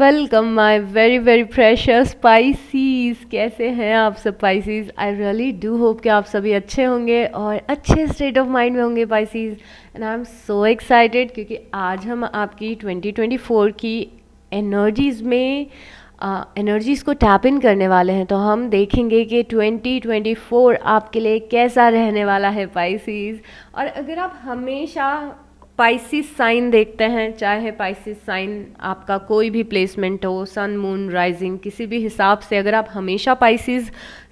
Welcome my very very precious species. कैसे हैं आप सब species? I really do hope कि आप सभी अच्छे होंगे और अच्छे स्टेट ऑफ माइंड में होंगे species. And I am so excited क्योंकि आज हम आपकी 2024 की एनर्जीज़ में एनर्जीज़ को टैप इन करने वाले हैं। तो हम देखेंगे कि 2024 आपके लिए कैसा रहने वाला है स्पाइसीज। और अगर आप हमेशा पाइसिस साइन देखते हैं, चाहे पाइसिस साइन आपका कोई भी प्लेसमेंट हो, सन मून राइजिंग किसी भी हिसाब से, अगर आप हमेशा पाइसिस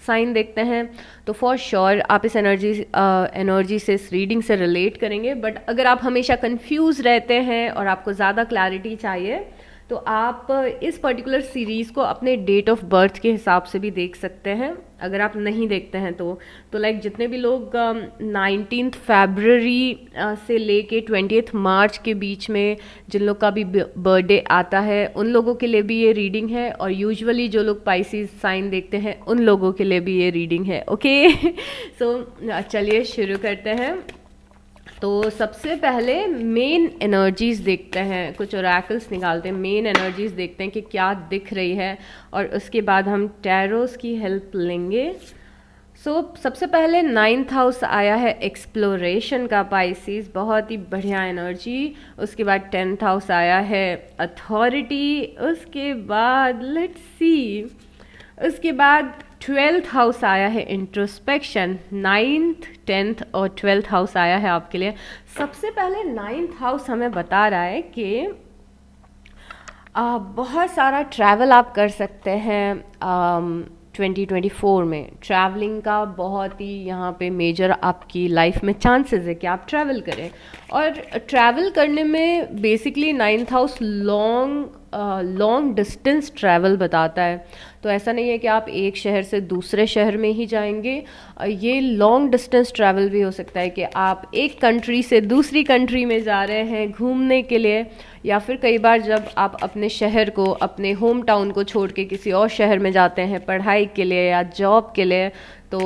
साइन देखते हैं तो फॉर श्योर आप इस एनर्जी से, इस रीडिंग से रिलेट करेंगे। बट अगर आप हमेशा कंफ्यूज रहते हैं और आपको ज़्यादा क्लैरिटी चाहिए तो आप इस पर्टिकुलर सीरीज़ को अपने डेट ऑफ बर्थ के हिसाब से भी देख सकते हैं। अगर आप नहीं देखते हैं तो लाइक जितने भी लोग 19 फरवरी से लेके 20 मार्च के बीच में जिन लोग का भी बर्थडे आता है उन लोगों के लिए भी ये रीडिंग है। और यूजुअली जो लोग पाइसिस साइन देखते हैं उन लोगों के लिए भी ये रीडिंग है। ओके सो चलिए शुरू करते हैं। तो सबसे पहले मेन एनर्जीज देखते हैं, कुछ ओरेकल्स निकालते हैं, मेन एनर्जीज देखते हैं कि क्या दिख रही है और उसके बाद हम टैरोस की हेल्प लेंगे। सबसे पहले 9th हाउस आया है एक्सप्लोरेशन का पाइसिस, बहुत ही बढ़िया एनर्जी। उसके बाद 10th हाउस आया है अथॉरिटी। उसके बाद लेट्स सी, उसके बाद 12th हाउस आया है इंट्रोस्पेक्शन। 9th 10th और 12th हाउस आया है आपके लिए। सबसे पहले 9th हाउस हमें बता रहा है कि बहुत सारा ट्रैवल आप कर सकते हैं 2024 में। ट्रैवलिंग का बहुत ही यहाँ पे मेजर आपकी लाइफ में चांसेस है कि आप ट्रैवल करें। और ट्रैवल करने में basically 9th house long distance travel बताता है। तो ऐसा नहीं है कि आप एक शहर से दूसरे शहर में ही जाएंगे, ये लॉन्ग डिस्टेंस ट्रैवल भी हो सकता है कि आप एक कंट्री से दूसरी कंट्री में जा रहे हैं घूमने के लिए, या फिर कई बार जब आप अपने शहर को, अपने होम टाउन को छोड़ के किसी और शहर में जाते हैं पढ़ाई के लिए या जॉब के लिए, तो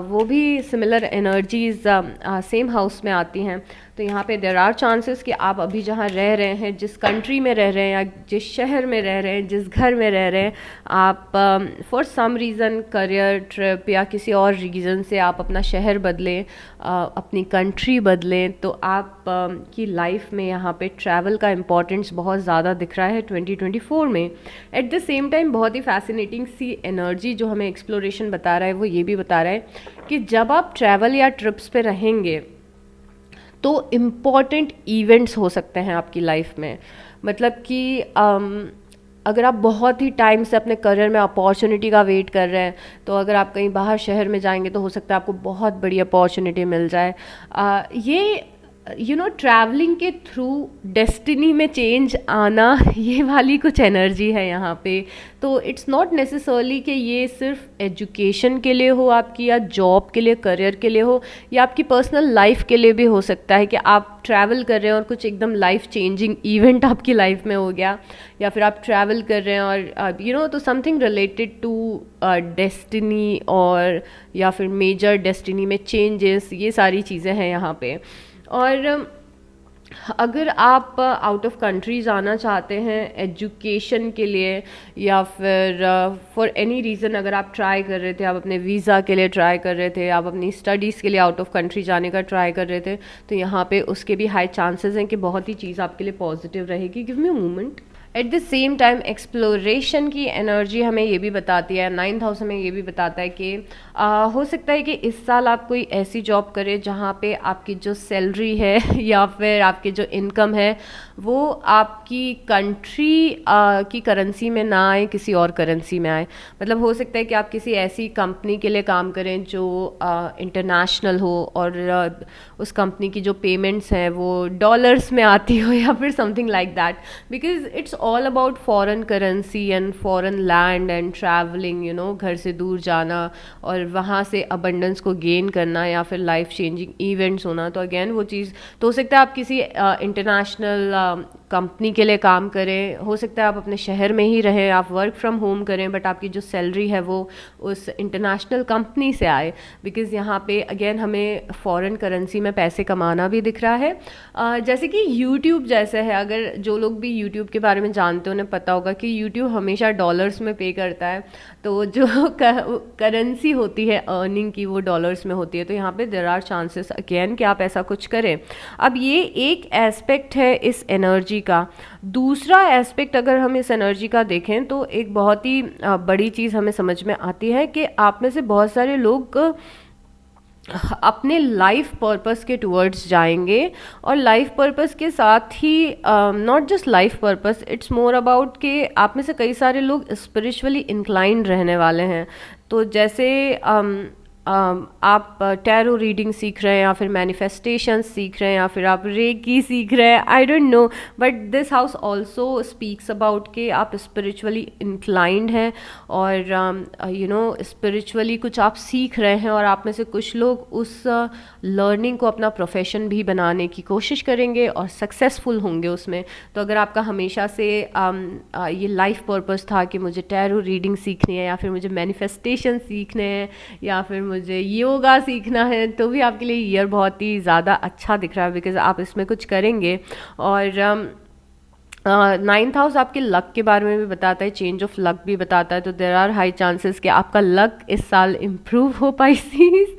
वो भी सिमिलर एनर्जीज सेम हाउस में आती हैं। तो यहाँ पे देयर आर चांसेस कि आप अभी जहाँ रह रहे हैं, जिस कंट्री में रह रहे हैं या जिस शहर में रह रहे हैं, जिस घर में रह रहे हैं, आप for some reason, career trip या किसी और रीज़न से आप अपना शहर बदलें, अपनी कंट्री बदलें, तो आप की लाइफ में यहाँ पे ट्रैवल का इम्पोर्टेंस बहुत ज़्यादा दिख रहा है 2024 में। एट द सेम टाइम बहुत ही फैसिनेटिंग सी एनर्जी जो हमें एक्सप्लोरेशन बता रहा है वो ये भी बता रहा है कि जब आप ट्रैवल या ट्रिप्स पे रहेंगे तो इम्पॉर्टेंट इवेंट्स हो सकते हैं आपकी लाइफ में। मतलब कि अगर आप बहुत ही टाइम से अपने करियर में अपॉर्चुनिटी का वेट कर रहे हैं, तो अगर आप कहीं बाहर शहर में जाएंगे तो हो सकता है आपको बहुत बड़ी अपॉर्चुनिटी मिल जाए। ये ट्रैवलिंग के थ्रू डेस्टिनी में चेंज आना, ये वाली कुछ एनर्जी है यहाँ पे। तो इट्स नॉट नेसेसरली कि ये सिर्फ एजुकेशन के लिए हो आपकी, या जॉब के लिए, करियर के लिए हो, या आपकी पर्सनल लाइफ के लिए भी हो सकता है कि आप ट्रैवल कर रहे हैं और कुछ एकदम लाइफ चेंजिंग इवेंट आपकी लाइफ में हो गया, या फिर आप ट्रैवल कर रहे हैं और तो समथिंग रिलेटेड टू डेस्टिनी, और या फिर मेजर डेस्टिनी में चेंजेस, ये सारी चीज़ें हैं यहाँ पे। और अगर आप आउट ऑफ कंट्री जाना चाहते हैं एजुकेशन के लिए, या फिर फॉर एनी रीज़न अगर आप ट्राई कर रहे थे, आप अपने वीज़ा के लिए ट्राई कर रहे थे, आप अपनी स्टडीज़ के लिए आउट ऑफ कंट्री जाने का ट्राई कर रहे थे, तो यहाँ पे उसके भी हाई चांसेस हैं कि बहुत ही चीज़ आपके लिए पॉजिटिव रहेगी। Give me a moment. At the same time exploration की एनर्जी हमें ये भी बताती है, 9th हाउस हमें ये भी बताता है कि हो सकता है कि इस साल आप कोई ऐसी जॉब करें जहाँ पे आपकी जो सैलरी है या फिर आपकी जो इनकम है वो आपकी कंट्री की करेंसी में ना आए, किसी और करेंसी में आए। मतलब हो सकता है कि आप किसी ऐसी कंपनी के लिए काम करें जो इंटरनेशनल हो, और उस कंपनी की जो पेमेंट्स हैं वो डॉलर्स में आती हो, या फिर something like that, because it's all about foreign currency and foreign land and travelling, घर से दूर जाना और वहाँ से अबंडेंस को गेन करना, या फिर लाइफ चेंजिंग इवेंट्स होना। तो अगेन वो चीज़ तो हो सकता है आप किसी इंटरनेशनल कंपनी के लिए काम करें, हो सकता है आप अपने शहर में ही रहें, आप वर्क फ्रॉम होम करें, बट आपकी जो सैलरी है वो उस इंटरनेशनल कंपनी से आए, बिकॉज़ यहाँ पे अगेन हमें फॉरेन करेंसी में पैसे कमाना भी दिख रहा है। जैसे कि यूट्यूब जैसे है, अगर जो लोग भी यूट्यूब के बारे में जानते हैं उन्हें पता होगा कि यूट्यूब हमेशा डॉलर्स में पे करता है, तो जो करेंसी होती है अर्निंग की वो डॉलर्स में होती है। तो यहाँ पे देयर आर चांसेस अगेन कि आप ऐसा कुछ करें। अब ये एक एस्पेक्ट है इस एनर्जी का। दूसरा एस्पेक्ट अगर हम इस एनर्जी का देखें तो एक बहुत ही बड़ी चीज़ हमें समझ में आती है कि आप में से बहुत सारे लोग अपने लाइफ पर्पस के टुवर्ड्स जाएंगे, और लाइफ पर्पस के साथ ही not just life purpose, it's more about कि आप में से कई सारे लोग स्पिरिचुअली इंक्लाइंड रहने वाले हैं। तो जैसे आप टैरो रीडिंग सीख रहे हैं, या फिर मैनिफेस्टेशन सीख रहे हैं, या फिर आप रेकी सीख रहे हैं, I don't know, but this house also speaks about कि आप स्पिरिचुअली इंक्लाइंड हैं, और यू नो स्पिरिचुअली कुछ आप सीख रहे हैं, और आप में से कुछ लोग उस लर्निंग को अपना प्रोफेशन भी बनाने की कोशिश करेंगे और सक्सेसफुल होंगे उसमें। तो अगर आपका हमेशा से ये लाइफ पर्पस था कि मुझे टैरो रीडिंग सीखनी है, या फिर मुझे मैनिफेस्टेशन सीखने हैं, या फिर मुझे योगा सीखना है, तो भी आपके लिए ईयर बहुत ही ज़्यादा अच्छा दिख रहा है, बिकॉज आप इसमें कुछ करेंगे। और नाइन्थ हाउस आपके लक के बारे में भी बताता है, चेंज ऑफ लक भी बताता है। तो देर आर हाई चांसेस कि आपका लक इस साल इम्प्रूव हो Pisces.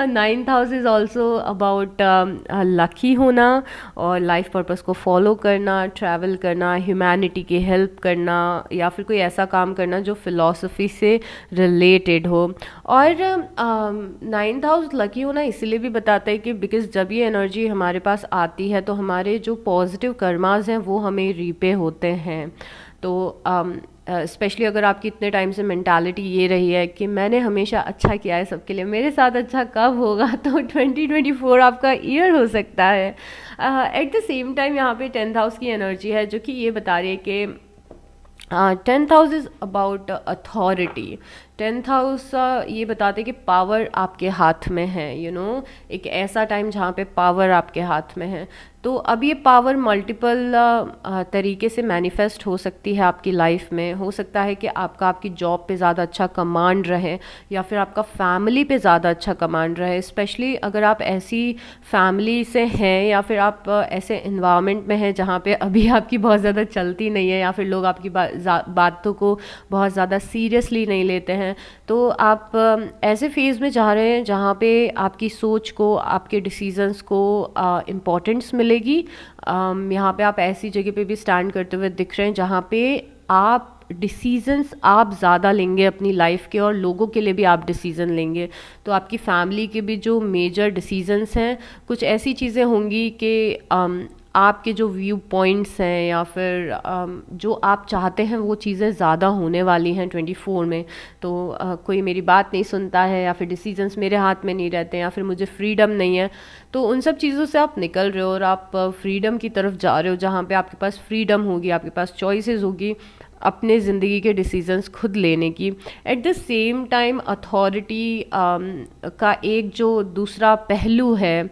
Ninth house is also about lucky होना और लाइफ पर्पस को फॉलो करना, ट्रैवल करना, ह्यूमैनिटी की हेल्प करना, या फिर कोई ऐसा काम करना जो फिलॉसफी से रिलेटेड हो। और नाइन्थ हाउस लकी होना इसलिए भी बताता है कि बिकॉज जब ये एनर्जी हमारे पास आती है तो हमारे जो पॉजिटिव कर्मास हैं वो हमें रीपे होते हैं। तो स्पेशली अगर आपकी इतने टाइम से मेंटालिटी ये रही है कि मैंने हमेशा अच्छा किया है सबके लिए, मेरे साथ अच्छा कब होगा, तो 2024 आपका ईयर हो सकता है। एट द सेम टाइम यहाँ पे 10th हाउस की एनर्जी है जो कि ये बता रही है कि 10th house is about authority. 10th house ये बताते कि पावर आपके हाथ में है, यू नो एक ऐसा टाइम जहाँ पे पावर आपके हाथ में है। तो अब ये पावर मल्टीपल तरीके से मैनिफेस्ट हो सकती है आपकी लाइफ में। हो सकता है कि आपकी जॉब पे ज़्यादा अच्छा कमांड रहे, या फिर आपका फैमिली पे ज़्यादा अच्छा कमांड रहे, स्पेशली अगर आप ऐसी फैमिली से हैं, या फिर आप ऐसे इन्वायरमेंट में हैं जहाँ पे अभी आपकी बहुत ज़्यादा चलती नहीं है, या फिर लोग आपकी बातों को बहुत ज़्यादा सीरियसली नहीं लेते हैं। तो आप ऐसे फेज़ में जा रहे हैं जहाँ पे आपकी सोच को, आपके डिसीजंस को इम्पोर्टेंस मिलेगी। यहाँ पे आप ऐसी जगह पे भी स्टैंड करते हुए दिख रहे हैं जहाँ पे आप डिसीजंस आप ज़्यादा लेंगे अपनी लाइफ के, और लोगों के लिए भी आप डिसीज़न लेंगे। तो आपकी फैमिली के भी जो मेजर डिसीजंस हैं, कुछ ऐसी चीज़ें होंगी कि आपके जो व्यू पॉइंट्स हैं, या फिर जो आप चाहते हैं वो चीज़ें ज़्यादा होने वाली हैं 24 में। तो कोई मेरी बात नहीं सुनता है, या फिर डिसीजंस मेरे हाथ में नहीं रहते हैं, या फिर मुझे फ्रीडम नहीं है। तो उन सब चीज़ों से आप निकल रहे हो और आप फ्रीडम की तरफ जा रहे हो, जहाँ पे आपके पास फ्रीडम होगी, आपके पास चॉइसेस होगी अपने ज़िंदगी के डिसीजंस खुद लेने की। At the same time authority का एक जो दूसरा पहलू है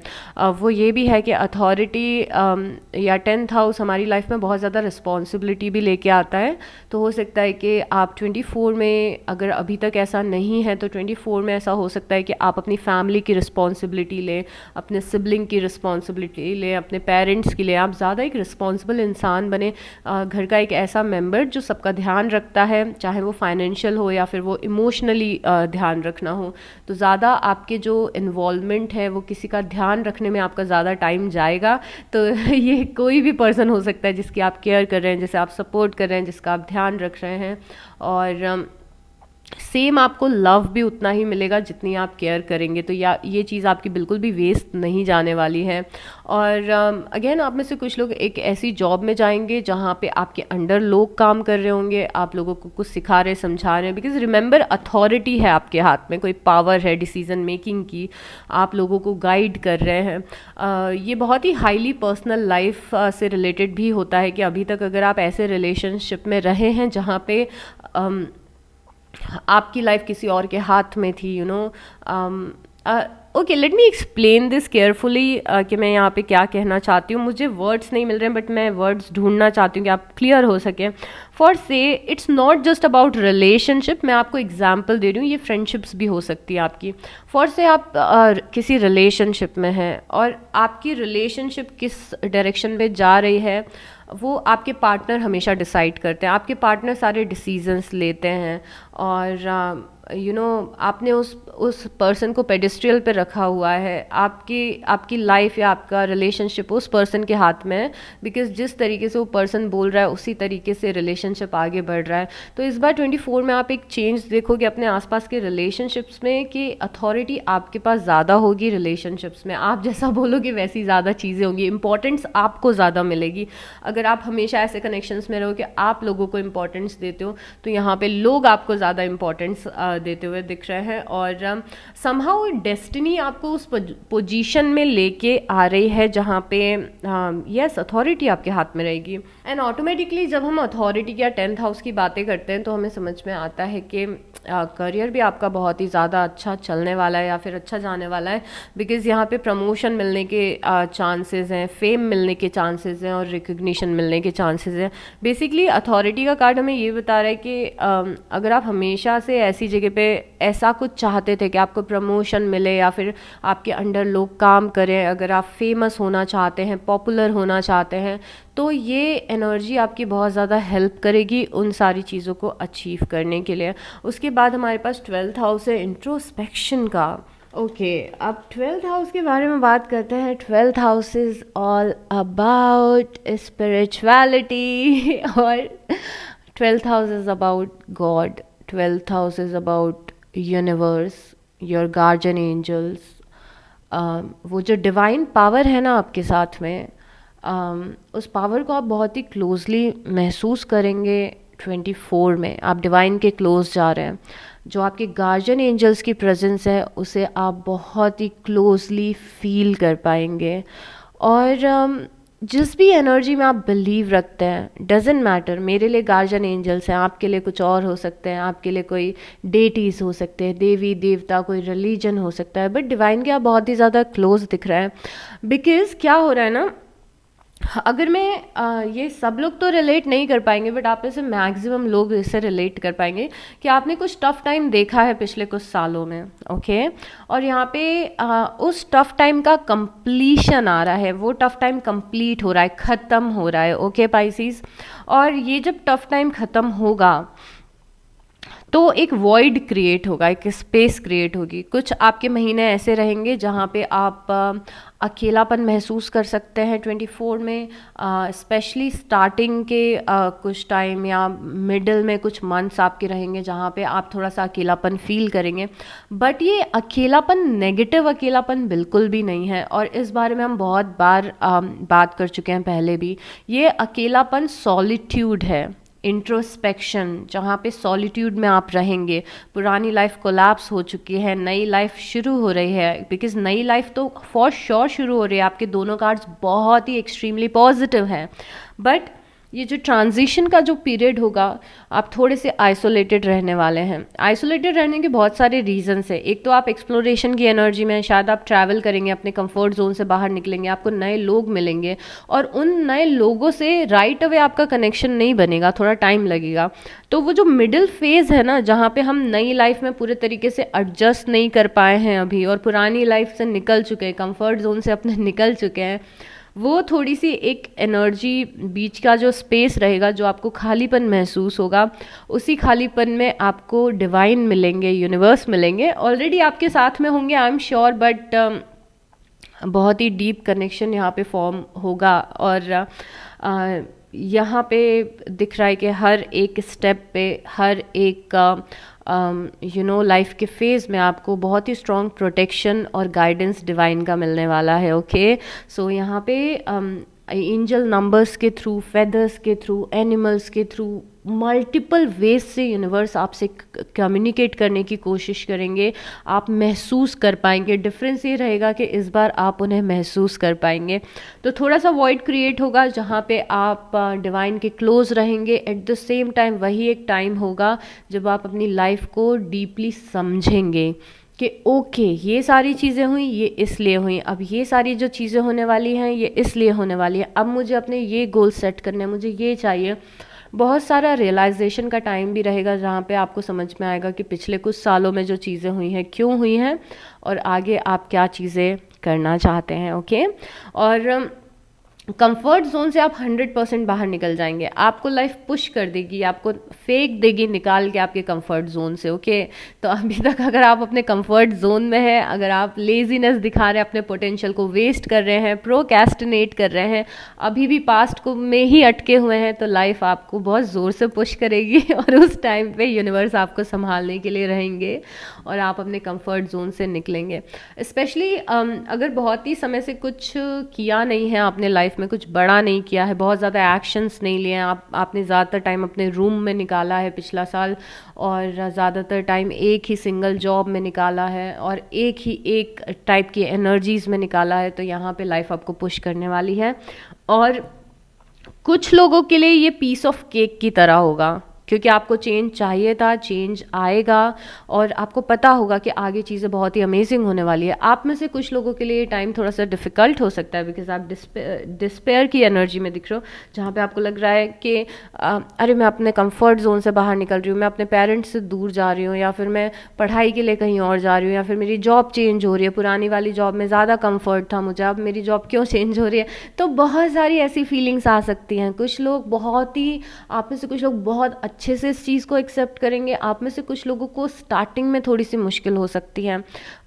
वो ये भी है कि अथॉरिटी या 10th हाउस हमारी लाइफ में बहुत ज़्यादा रिस्पॉन्सिबिलिटी भी लेके आता है। तो हो सकता है कि आप 24 में, अगर अभी तक ऐसा नहीं है तो 24 में ऐसा हो सकता है कि आप अपनी फैमिली की रिस्पॉन्सिबिलिटी लें, अपने सिबलिंग की रिस्पॉन्सिबिलिटी लें, अपने पेरेंट्स की लें। आप ज़्यादा एक रिस्पॉन्सिबल इंसान बने, घर का एक ऐसा मेम्बर जो सबका ध्यान रखता है, चाहे वो फाइनेंशियल हो या फिर वो इमोशनली ध्यान रखना हो। तो ज़्यादा आपके जो इन्वॉल्वमेंट है वो किसी का ध्यान रखने में आपका ज़्यादा टाइम जाएगा। तो ये कोई भी पर्सन हो सकता है जिसकी आप केयर कर रहे हैं, जिसे आप सपोर्ट कर रहे हैं, जिसका आप ध्यान रख रहे हैं। और सेम आपको लव भी उतना ही मिलेगा जितनी आप केयर करेंगे। तो ये चीज़ आपकी बिल्कुल भी वेस्ट नहीं जाने वाली है। और अगेन आप में से कुछ लोग एक ऐसी जॉब में जाएंगे जहाँ पे आपके अंडर लोग काम कर रहे होंगे, आप लोगों को कुछ सिखा रहे, समझा रहे हैं। बिकॉज रिमेंबर, अथॉरिटी है आपके हाथ में, कोई पावर है डिसीजन मेकिंग की, आप लोगों को गाइड कर रहे हैं। ये बहुत ही हाईली पर्सनल लाइफ से रिलेटेड भी होता है कि अभी तक अगर आप ऐसे रिलेशनशिप में रहे हैं जहाँ पे आपकी लाइफ किसी और के हाथ में थी, okay, let me explain this carefully कि मैं यहाँ पे क्या कहना चाहती हूँ. मुझे वर्ड्स नहीं मिल रहे हैं, बट मैं वर्ड्स ढूंढना चाहती हूँ कि आप क्लियर हो सके. फॉर से it's not just about relationship. मैं आपको एग्जाम्पल दे रही हूँ, ये फ्रेंडशिप्स भी हो सकती है आपकी. फॉर से आप किसी रिलेशनशिप में हैं और आपकी रिलेशनशिप किस डायरेक्शन में जा रही है वो आपके पार्टनर हमेशा डिसाइड करते हैं. आपके पार्टनर सारे डिसीजंस लेते हैं और आपने उस पर्सन को पेडिस्ट्रियल पे रखा हुआ है. आपकी लाइफ या आपका रिलेशनशिप उस पर्सन के हाथ में है, बिकॉज जिस तरीके से वो पर्सन बोल रहा है उसी तरीके से रिलेशनशिप आगे बढ़ रहा है. तो इस बार 24 में आप एक चेंज देखोगे अपने आसपास के रिलेशनशिप्स में कि अथॉरिटी आपके पास ज़्यादा होगी. रिलेशनशिप्स में आप जैसा बोलोगे वैसी ज़्यादा चीज़ें होंगी. इंपॉर्टेंस आपको ज़्यादा मिलेगी. अगर आप हमेशा ऐसे कनेक्शंस में रहो कि आप लोगों को इंपॉर्टेंस देते हो, तो यहाँ पे लोग आपको ज़्यादा इंपॉर्टेंस देते हुए दिख रहे हैं. और समहाउ डेस्टिनी आपको उस पोजीशन में लेके आ रही है जहाँ पे यस अथॉरिटी आपके हाथ में रहेगी. एंड ऑटोमेटिकली जब हम अथॉरिटी या 10th हाउस की बातें करते हैं तो हमें समझ में आता है कि करियर भी आपका बहुत ही ज़्यादा अच्छा चलने वाला है या फिर अच्छा जाने वाला है. बिकॉज यहाँ पे प्रमोशन मिलने के चांसेस हैं, फेम मिलने के चांसेस हैं और रिकग्निशन मिलने के चांसेस हैं. बेसिकली अथॉरिटी का कार्ड हमें ये बता रहा है कि अगर आप हमेशा से ऐसी जगह पे ऐसा कुछ चाहते थे कि आपको प्रमोशन मिले या फिर आपके अंडर लोग काम करें, अगर आप फेमस होना चाहते हैं, पॉपुलर होना चाहते हैं, तो ये एनर्जी आपकी बहुत ज़्यादा हेल्प करेगी उन सारी चीज़ों को अचीव करने के लिए. उसके बाद हमारे पास 12th हाउस है इंट्रोस्पेक्शन का. ओके, अब 12th हाउस के बारे में बात करते हैं. 12th house is all about spirituality और 12th house is about God. 12th house is about universe, your guardian angels. वो जो डिवाइन पावर है ना आपके साथ में, उस पावर को आप बहुत ही क्लोजली महसूस करेंगे 24 में. आप डिवाइन के क्लोज जा रहे हैं. जो आपके गार्जियन एंजल्स की प्रेजेंस है उसे आप बहुत ही क्लोजली फील कर पाएंगे. और जिस भी एनर्जी में आप बिलीव रखते हैं, डजेंट मैटर, मेरे लिए गार्जियन एंजल्स हैं, आपके लिए कुछ और हो सकते हैं, आपके लिए कोई डेटीज़ हो सकते हैं, देवी देवता, कोई रिलीजन हो सकता है, बट डिवाइन के आप बहुत ही ज़्यादा क्लोज दिख रहा है. बिकॉज क्या हो रहा है ना, अगर मैं ये सब लोग तो रिलेट नहीं कर पाएंगे, बट आप में से मैक्सिमम लोग इससे रिलेट कर पाएंगे कि आपने कुछ टफ टाइम देखा है पिछले कुछ सालों में. ओके, और यहाँ पे उस टफ टाइम का कंप्लीशन आ रहा है. वो टफ टाइम कंप्लीट हो रहा है, ख़त्म हो रहा है. ओके पाइसीज, और ये जब टफ टाइम ख़त्म होगा तो एक वॉइड क्रिएट होगा, एक स्पेस क्रिएट होगी. कुछ आपके महीने ऐसे रहेंगे जहाँ पे आप अकेलापन महसूस कर सकते हैं 24 में, स्पेशली स्टार्टिंग के कुछ टाइम या मिडल में कुछ मंथ्स आपके रहेंगे जहाँ पे आप थोड़ा सा अकेलापन फील करेंगे. बट ये अकेलापन नेगेटिव अकेलापन बिल्कुल भी नहीं है, और इस बारे में हम बहुत बार बात कर चुके हैं पहले भी. ये अकेलापन सॉलिट्यूड है, इंट्रोस्पेक्शन, जहाँ पे सॉलिट्यूड में आप रहेंगे. पुरानी लाइफ कोलैप्स हो चुकी है, नई लाइफ शुरू हो रही है. बिकॉज नई लाइफ तो फॉर श्योर शुरू हो रही है. आपके दोनों कार्ड्स बहुत ही एक्सट्रीमली पॉजिटिव हैं. बट ये जो ट्रांजिशन का जो पीरियड होगा, आप थोड़े से आइसोलेटेड रहने वाले हैं. आइसोलेटेड रहने के बहुत सारे रीजंस हैं. एक तो आप एक्सप्लोरेशन की एनर्जी में, शायद आप ट्रैवल करेंगे, अपने कंफर्ट जोन से बाहर निकलेंगे, आपको नए लोग मिलेंगे, और उन नए लोगों से राइट अवे आपका कनेक्शन नहीं बनेगा, थोड़ा टाइम लगेगा. तो वो जो मिडिल फेज है ना, जहाँ पे हम नई लाइफ में पूरे तरीके से एडजस्ट नहीं कर पाए हैं अभी, और पुरानी लाइफ से निकल चुके हैं, कंफर्ट जोन से अपने निकल चुके हैं, वो थोड़ी सी एक एनर्जी, बीच का जो स्पेस रहेगा, जो आपको खालीपन महसूस होगा, उसी खालीपन में आपको डिवाइन मिलेंगे, यूनिवर्स मिलेंगे. ऑलरेडी आपके साथ में होंगे, आई एम श्योर, बट बहुत ही डीप कनेक्शन यहाँ पे फॉर्म होगा. और यहाँ पे दिख रहा है कि हर एक स्टेप पे, हर एक लाइफ के फेज़ में आपको बहुत ही स्ट्रॉन्ग प्रोटेक्शन और गाइडेंस डिवाइन का मिलने वाला है. ओके, सो यहाँ पे एंजल नंबर्स के थ्रू, फेदर्स के थ्रू, एनिमल्स के थ्रू, मल्टीपल वेज से यूनिवर्स आपसे कम्युनिकेट करने की कोशिश करेंगे. आप महसूस कर पाएंगे. डिफरेंस ये रहेगा कि इस बार आप उन्हें महसूस कर पाएंगे. तो थोड़ा सा वॉइड क्रिएट होगा जहाँ पे आप डिवाइन के क्लोज रहेंगे. एट द सेम टाइम वही एक टाइम होगा जब आप अपनी लाइफ को डीपली समझेंगे. कि ओके ये सारी चीज़ें हुई, ये इसलिए हुई, अब ये सारी जो चीज़ें होने वाली हैं ये इसलिए होने वाली है, अब मुझे अपने ये गोल सेट करने हैं, मुझे ये चाहिए। बहुत सारा रियलाइजेशन का टाइम भी रहेगा जहाँ पे आपको समझ में आएगा कि पिछले कुछ सालों में जो चीज़ें हुई हैं क्यों हुई हैं और आगे आप क्या चीज़ें करना चाहते हैं। ओके, और कंफर्ट जोन से आप 100% बाहर निकल जाएंगे। आपको लाइफ पुश कर देगी, आपको फेंक देगी निकाल के आपके कंफर्ट जोन से। ओके, तो अभी तक अगर आप अपने कंफर्ट जोन में हैं, अगर आप लेजीनेस दिखा रहे हैं, अपने पोटेंशियल को वेस्ट कर रहे हैं, प्रोक्रेस्टिनेट कर रहे हैं, अभी भी पास्ट को में ही अटके हुए हैं, तो लाइफ आपको बहुत ज़ोर से पुश करेगी और उस टाइम पे यूनिवर्स आपको संभालने के लिए रहेंगे और आप अपने कंफर्ट जोन से निकलेंगे। स्पेशली अगर बहुत ही समय से कुछ किया नहीं है आपने लाइफ में, कुछ बड़ा नहीं किया है, बहुत ज़्यादा एक्शंस नहीं लिए हैं, आपने ज़्यादातर टाइम अपने रूम में निकाला है पिछला साल, और ज़्यादातर टाइम एक ही सिंगल जॉब में निकाला है और एक टाइप की एनर्जीज़ में निकाला है, तो यहाँ पे लाइफ आपको पुश करने वाली है। और कुछ लोगों के लिए ये पीस ऑफ केक की तरह होगा, क्योंकि आपको चेंज चाहिए था, चेंज आएगा और आपको पता होगा कि आगे चीज़ें बहुत ही अमेजिंग होने वाली है। आप में से कुछ लोगों के लिए ये टाइम थोड़ा सा डिफ़िकल्ट हो सकता है, बिकॉज आप डिस्पेयर की एनर्जी में दिख रहे हो, जहाँ पे आपको लग रहा है कि अरे मैं अपने कंफर्ट जोन से बाहर निकल रही हूँ, मैं अपने पेरेंट्स से दूर जा रही हूँ, या फिर मैं पढ़ाई के लिए कहीं और जा रही हूँ, या फिर मेरी जॉब चेंज हो रही है, पुरानी वाली जॉब में ज़्यादा कम्फर्ट था मुझे, अब मेरी जॉब क्यों चेंज हो रही है। तो बहुत सारी ऐसी फीलिंग्स आ सकती हैं। कुछ लोग बहुत ही, आप में से कुछ लोग बहुत अच्छे से इस चीज़ को एक्सेप्ट करेंगे, आप में से कुछ लोगों को स्टार्टिंग में थोड़ी सी मुश्किल हो सकती है,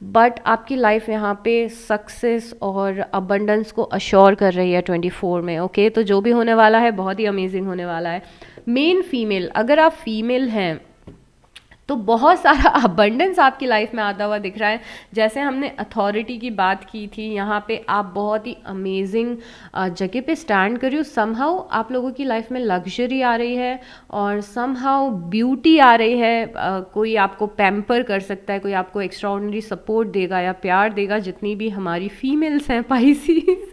बट आपकी लाइफ यहाँ पे सक्सेस और अबंडेंस को अश्योर कर रही है 24 में। ओके, तो जो भी होने वाला है बहुत ही अमेजिंग होने वाला है। मेन फीमेल, अगर आप फीमेल हैं तो बहुत सारा अबंडेंस आपकी लाइफ में आता हुआ दिख रहा है। जैसे हमने अथॉरिटी की बात की थी, यहाँ पे आप बहुत ही अमेजिंग जगह पे स्टैंड कर रही हो। समहाउ आप लोगों की लाइफ में लग्जरी आ रही है और समहाउ ब्यूटी आ रही है। कोई आपको पैम्पर कर सकता है, कोई आपको एक्स्ट्राऑर्डिनरी सपोर्ट देगा या प्यार देगा, जितनी भी हमारी फीमेल्स हैं पाइसीज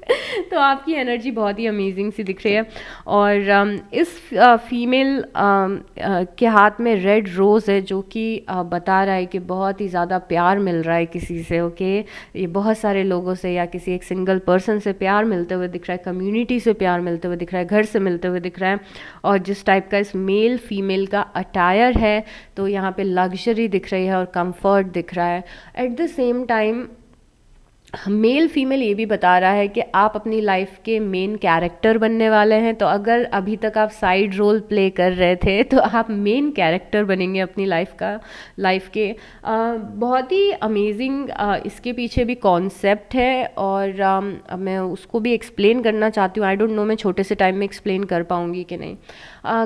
तो आपकी एनर्जी बहुत ही अमेजिंग सी दिख रही है। और इस फीमेल के हाथ में रेड रोज़ है, जो कि बता रहा है कि बहुत ही ज़्यादा प्यार मिल रहा है किसी से। ओके, ये बहुत सारे लोगों से या किसी एक सिंगल पर्सन से प्यार मिलते हुए दिख रहा है, कम्युनिटी से प्यार मिलते हुए दिख रहा है, घर से मिलते हुए दिख रहा है। और जिस टाइप का इस मेल फीमेल का अटायर है, तो यहाँ पे लग्जरी दिख रही है और कंफर्ट दिख रहा है। At the same time male female ये भी बता रहा है कि आप अपनी लाइफ के मेन कैरेक्टर बनने वाले हैं। तो अगर अभी तक आप साइड रोल प्ले कर रहे थे, तो आप मेन कैरेक्टर बनेंगे अपनी लाइफ के। बहुत ही अमेजिंग इसके पीछे भी कॉन्सेप्ट है, और मैं उसको भी एक्सप्लेन करना चाहती हूँ। आई डोंट नो मैं छोटे से टाइम में एक्सप्लेन कर पाऊँगी कि नहीं।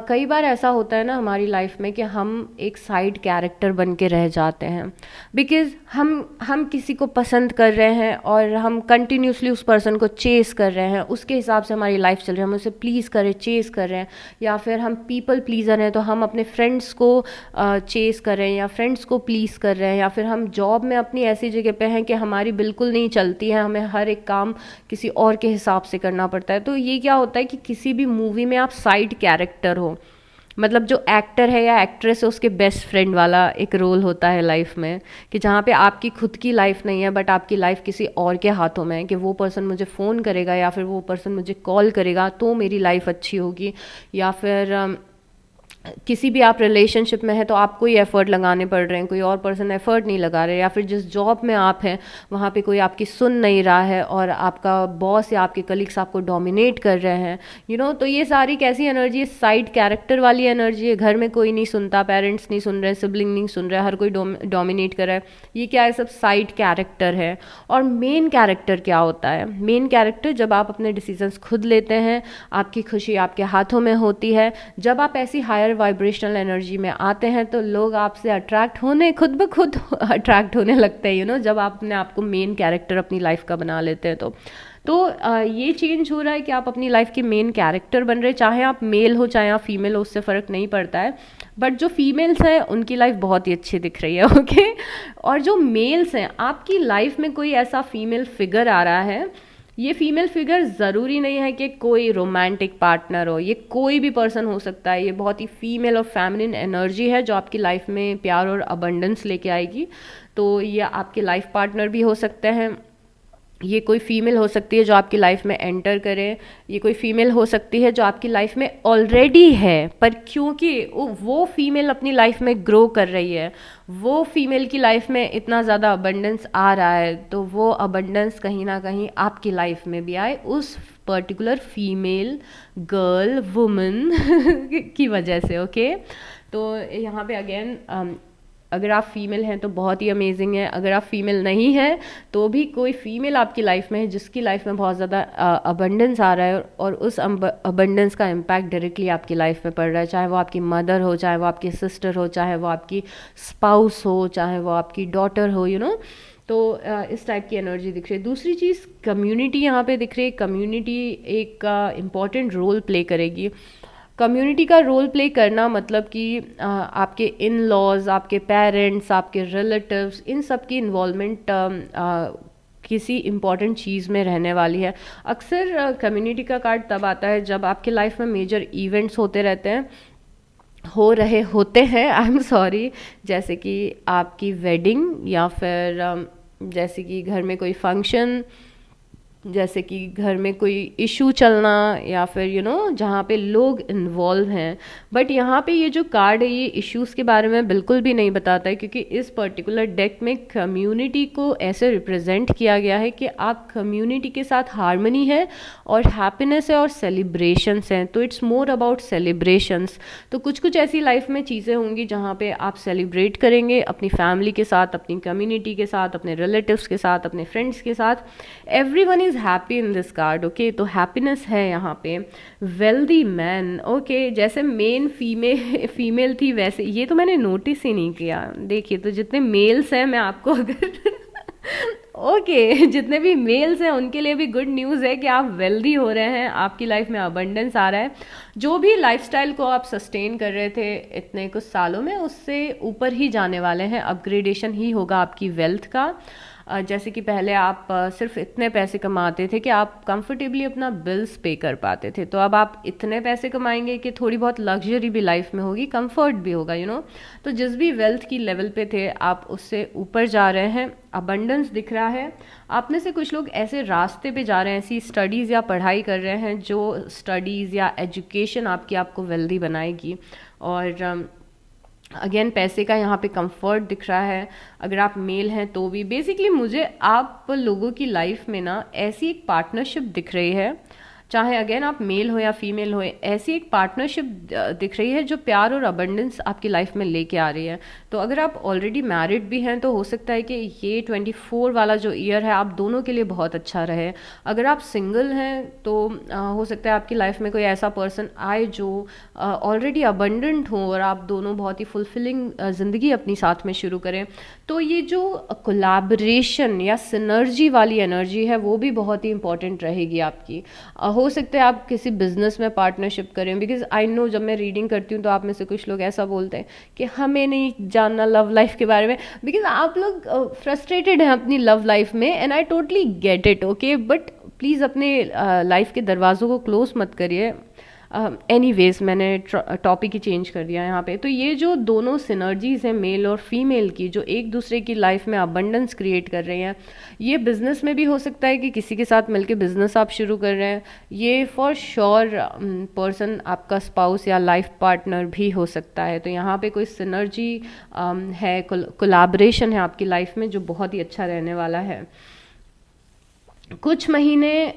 कई बार ऐसा होता है ना हमारी लाइफ में कि हम एक साइड कैरेक्टर बन के रह जाते हैं, बिकॉज़ हम किसी को पसंद कर रहे हैं और हम कंटिन्यूसली उस पर्सन को चेस कर रहे हैं, उसके हिसाब से हमारी लाइफ चल रही है, हम उसे प्लीज़ करें, चेस कर रहे हैं। या फिर हम पीपल प्लीज़र हैं, तो हम अपने फ्रेंड्स को चेस कर रहे हैं या फ्रेंड्स को प्लीज़ कर रहे हैं। या फिर हम जॉब में अपनी ऐसी जगह पे हैं कि हमारी बिल्कुल नहीं चलती है, हमें हर एक काम किसी और के हिसाब से करना पड़ता है। तो ये क्या होता है कि किसी भी मूवी में आप साइड कैरेक्टर हो, मतलब जो एक्टर है या एक्ट्रेस है उसके बेस्ट फ्रेंड वाला एक रोल होता है लाइफ में, कि जहाँ पे आपकी खुद की लाइफ नहीं है, बट आपकी लाइफ किसी और के हाथों में है, कि वो पर्सन मुझे फ़ोन करेगा या फिर वो पर्सन मुझे कॉल करेगा तो मेरी लाइफ अच्छी होगी। या फिर किसी भी आप रिलेशनशिप में है तो आपको ही एफ़र्ट लगाने पड़ रहे हैं, कोई और पर्सन एफ़र्ट नहीं लगा रहे। या फिर जिस जॉब में आप हैं वहाँ पे कोई आपकी सुन नहीं रहा है और आपका बॉस या आपके कलीग्स आपको डोमिनेट कर रहे हैं, तो ये सारी कैसी एनर्जी है? साइड कैरेक्टर वाली एनर्जी है। घर में कोई नहीं सुनता, पेरेंट्स नहीं सुन रहे, सिबलिंग नहीं सुन रहे, हर कोई डोमिनेट कर रहा है। ये क्या है? सब साइड कैरेक्टर है। और मेन कैरेक्टर क्या होता है? मेन कैरेक्टर जब आप अपने डिसीजंस खुद लेते हैं, आपकी खुशी आपके हाथों में होती है, जब आप ऐसी हायर वाइब्रेशनल एनर्जी में आते हैं तो लोग आपसे अट्रैक्ट होने, खुद ब खुद अट्रैक्ट होने लगते हैं, जब आप अपने आप को मेन कैरेक्टर अपनी लाइफ का बना लेते हैं। तो ये चेंज हो रहा है कि आप अपनी लाइफ के मेन कैरेक्टर बन रहे हैं। चाहे आप मेल हो चाहे आप फीमेल हो, उससे फ़र्क नहीं पड़ता है। बट जो फीमेल्स हैं उनकी लाइफ बहुत ही अच्छी दिख रही है। ओके, और जो मेल्स हैं, आपकी लाइफ में कोई ऐसा फीमेल फिगर आ रहा है ये फीमेल फिगर ज़रूरी नहीं है कि कोई रोमांटिक पार्टनर हो, ये कोई भी पर्सन हो सकता है। ये बहुत ही फीमेल और फेमिनिन एनर्जी है जो आपकी लाइफ में प्यार और अबंडेंस लेके आएगी। तो ये आपके लाइफ पार्टनर भी हो सकते हैं, ये कोई फीमेल हो सकती है जो आपकी लाइफ में एंटर करे, ये कोई फीमेल हो सकती है जो आपकी लाइफ में ऑलरेडी है, पर क्योंकि वो फीमेल अपनी लाइफ में ग्रो कर रही है, वो फीमेल की लाइफ में इतना ज़्यादा अबंडेंस आ रहा है, तो वो अबंडेंस कहीं ना कहीं आपकी लाइफ में भी आए उस पर्टिकुलर फीमेल गर्ल वुमन की वजह से। ओके, तो यहाँ पे अगेन अगर आप फीमेल हैं तो बहुत ही अमेजिंग है, अगर आप फीमेल नहीं हैं तो भी कोई फीमेल आपकी लाइफ में है जिसकी लाइफ में बहुत ज़्यादा अबंडेंस आ रहा है, और उस अबंडेंस का इम्पैक्ट डायरेक्टली आपकी लाइफ में पड़ रहा है, चाहे वो आपकी मदर हो, चाहे वो आपकी सिस्टर हो, चाहे वो आपकी स्पाउस हो, चाहे वो आपकी डॉटर हो, तो इस टाइप की एनर्जी दिख रही है। दूसरी चीज़ कम्युनिटी यहाँ पे दिख रही है। कम्युनिटी एक इम्पॉर्टेंट रोल प्ले करेगी। कम्युनिटी का रोल प्ले करना मतलब कि आपके इन लॉज, आपके पेरेंट्स, आपके रिलेटिव्स, इन सब की इन्वॉल्वमेंट किसी इम्पॉर्टेंट चीज़ में रहने वाली है। अक्सर कम्युनिटी का कार्ड तब आता है जब आपके लाइफ में मेजर इवेंट्स होते रहते हैं, हो रहे होते हैं, आई एम सॉरी, जैसे कि आपकी वेडिंग, या फिर जैसे कि घर में कोई फंक्शन, जैसे कि घर में कोई इशू चलना, या फिर जहाँ पे लोग इन्वॉल्व हैं। बट यहाँ पे ये जो कार्ड है ये इश्यूज़ के बारे में बिल्कुल भी नहीं बताता है, क्योंकि इस पर्टिकुलर डेक में कम्युनिटी को ऐसे रिप्रेजेंट किया गया है कि आप कम्युनिटी के साथ हार्मनी है और हैप्पीनेस है और सेलिब्रेशंस हैं। तो इट्स मोर अबाउट सेलिब्रेशंस। तो कुछ कुछ ऐसी लाइफ में चीज़ें होंगी जहाँ पे आप सेलिब्रेट करेंगे अपनी फैमिली के साथ, अपनी कम्युनिटी के साथ, अपने रिलेटिव्स के साथ, अपने फ्रेंड्स के साथ। Everyone is happy in this card. Okay, तो हैप्पीनेस है यहाँ पे। वेल्दी मैन, ओके, जैसे मेन फीमेल थी वैसे, ये तो मैंने नोटिस ही नहीं किया। देखिए, तो जितने मेल्स हैं, मैं आपको अगर ओके जितने भी मेल्स हैं उनके लिए भी गुड न्यूज़ है कि आप वेल्दी हो रहे हैं, आपकी लाइफ में अबंडेंस आ रहा है। जो भी लाइफस्टाइल को आप सस्टेन कर रहे थे इतने कुछ सालों में, उससे ऊपर ही जाने वाले हैं, अपग्रेडेशन ही होगा आपकी वेल्थ का। जैसे कि पहले आप सिर्फ इतने पैसे कमाते थे कि आप कंफर्टेबली अपना बिल्स पे कर पाते थे, तो अब आप इतने पैसे कमाएंगे कि थोड़ी बहुत लग्जरी भी लाइफ में होगी, कंफर्ट भी होगा, तो जिस भी वेल्थ की लेवल पे थे आप उससे ऊपर जा रहे हैं, अबंडेंस दिख रहा है। आप में से कुछ लोग ऐसे रास्ते पे जा रहे हैं, ऐसी स्टडीज़ या पढ़ाई कर रहे हैं जो स्टडीज़ या एजुकेशन आपको वेल्दी बनाएगी। और अगेन पैसे का यहाँ पे कंफर्ट दिख रहा है। अगर आप मेल हैं तो भी बेसिकली मुझे आप लोगों की लाइफ में ना ऐसी एक पार्टनरशिप दिख रही है, चाहे अगेन आप मेल हो या फीमेल हो, ऐसी एक पार्टनरशिप दिख रही है जो प्यार और अबंडेंस आपकी लाइफ में लेके आ रही है। तो अगर आप ऑलरेडी मैरिड भी हैं तो हो सकता है कि ये 24 वाला जो ईयर है आप दोनों के लिए बहुत अच्छा रहे। अगर आप सिंगल हैं तो हो सकता है आपकी लाइफ में कोई ऐसा पर्सन आए जो ऑलरेडी अबंडेंट हो और आप दोनों बहुत ही फुलफिलिंग ज़िंदगी अपनी साथ में शुरू करें। तो ये जो कोलैबोरेशन या सिनर्जी वाली एनर्जी है वो भी बहुत ही इंपॉर्टेंट रहेगी आपकी। हो सकता है आप किसी बिजनेस में पार्टनरशिप करें, बिकॉज आई नो जब मैं रीडिंग करती हूँ तो आप में से कुछ लोग ऐसा बोलते हैं कि हमें नहीं जानना लव लाइफ के बारे में, बिकॉज आप लोग फ्रस्ट्रेटेड हैं अपनी लव लाइफ में, and I totally get it. Okay, but please अपने लाइफ के दरवाज़ों को क्लोज मत करिए। एनीवेज मैंने टॉपिक ही चेंज कर दिया यहाँ पे। तो ये जो दोनों सिनर्जीज़ हैं मेल और फीमेल की, जो एक दूसरे की लाइफ में अबंडेंस क्रिएट कर रही हैं, ये बिज़नेस में भी हो सकता है कि किसी के साथ मिलके बिज़नेस आप शुरू कर रहे हैं। ये फॉर श्योर पर्सन आपका स्पाउस या लाइफ पार्टनर भी हो सकता है। तो यहाँ पे कोई सिनर्जी है, कोलैबोरेशन है आपकी लाइफ में जो बहुत ही अच्छा रहने वाला है। कुछ महीने